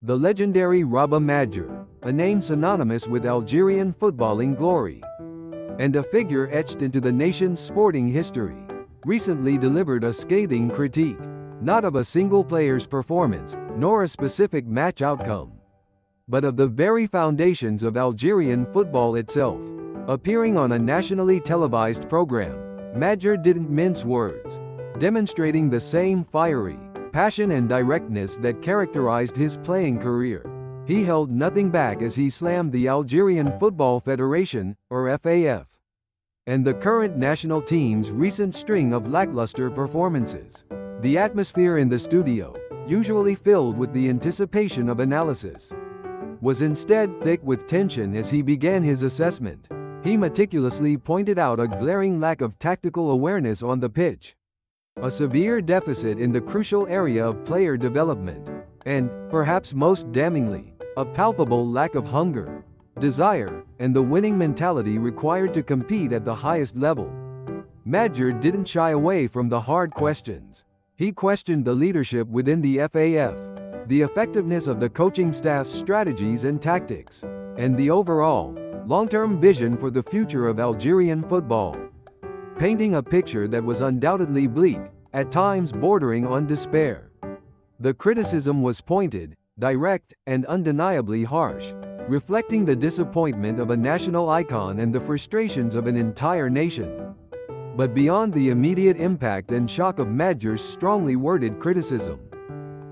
The legendary Rabah Madjer, a name synonymous with Algerian footballing glory, and a figure etched into the nation's sporting history, recently delivered a scathing critique, not of a single player's performance, nor a specific match outcome, but of the very foundations of Algerian football itself. Appearing on a nationally televised program, Madjer didn't mince words, demonstrating the same fiery passion and directness that characterized his playing career. He held nothing back as he slammed the Algerian Football Federation, or FAF, and the current national team's recent string of lackluster performances. The atmosphere in the studio, usually filled with the anticipation of analysis, was instead thick with tension as he began his assessment. He meticulously pointed out a glaring lack of tactical awareness on the pitch, a severe deficit in the crucial area of player development, and, perhaps most damningly, a palpable lack of hunger, desire, and the winning mentality required to compete at the highest level. Madjer didn't shy away from the hard questions. He questioned the leadership within the FAF, the effectiveness of the coaching staff's strategies and tactics, and the overall, long-term vision for the future of Algerian football, painting a picture that was undoubtedly bleak, at times bordering on despair. The criticism was pointed, direct, and undeniably harsh, reflecting the disappointment of a national icon and the frustrations of an entire nation. But beyond the immediate impact and shock of Madjer's strongly worded criticism,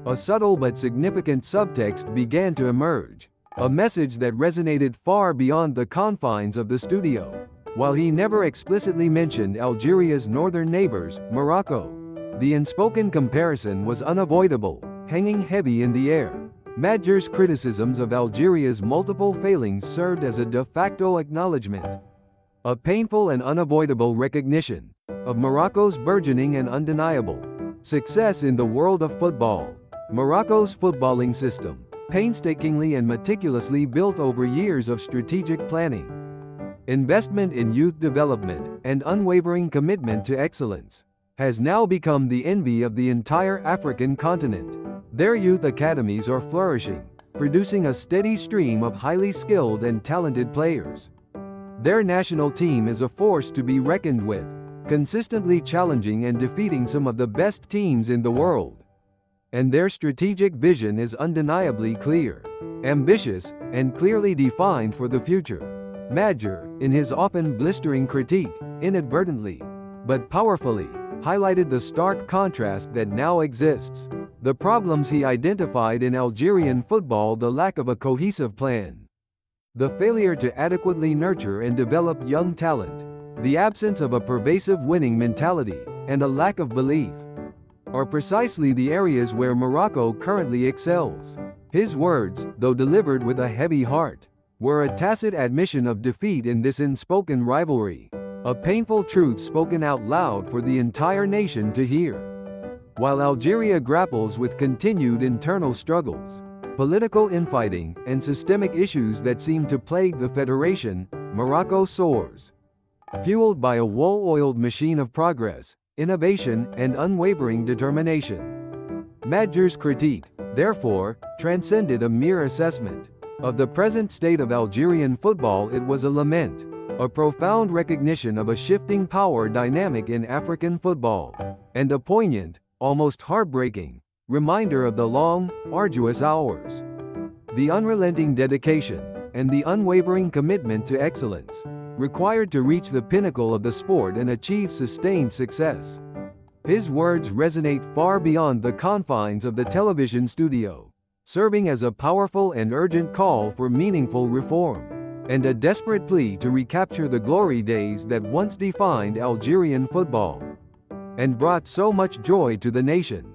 a subtle but significant subtext began to emerge, a message that resonated far beyond the confines of the studio. While he never explicitly mentioned Algeria's northern neighbors, Morocco, the unspoken comparison was unavoidable, hanging heavy in the air. Madjer's criticisms of Algeria's multiple failings served as a de facto acknowledgement, a painful and unavoidable recognition, of Morocco's burgeoning and undeniable success in the world of football. Morocco's footballing system, painstakingly and meticulously built over years of strategic planning, investment in youth development, and unwavering commitment to excellence, has now become the envy of the entire African continent. Their youth academies are flourishing, producing a steady stream of highly skilled and talented players. Their national team is a force to be reckoned with, consistently challenging and defeating some of the best teams in the world. And their strategic vision is undeniably clear, ambitious, and clearly defined for the future. Madjer, in his often blistering critique, inadvertently, but powerfully, highlighted the stark contrast that now exists. The problems he identified in Algerian football: the lack of a cohesive plan, the failure to adequately nurture and develop young talent, the absence of a pervasive winning mentality, and a lack of belief, are precisely the areas where Morocco currently excels. His words, though delivered with a heavy heart, were a tacit admission of defeat in this unspoken rivalry, a painful truth spoken out loud for the entire nation to hear. While Algeria grapples with continued internal struggles, political infighting, and systemic issues that seem to plague the federation, Morocco soars, fueled by a well-oiled machine of progress, innovation, and unwavering determination. Madjer's critique, therefore, transcended a mere assessment of the present state of Algerian football. It was a lament, a profound recognition of a shifting power dynamic in African football, and a poignant, almost heartbreaking, reminder of the long, arduous hours, the unrelenting dedication, and the unwavering commitment to excellence required to reach the pinnacle of the sport and achieve sustained success. His words resonate far beyond the confines of the television studio, serving as a powerful and urgent call for meaningful reform, and a desperate plea to recapture the glory days that once defined Algerian football and brought so much joy to the nation.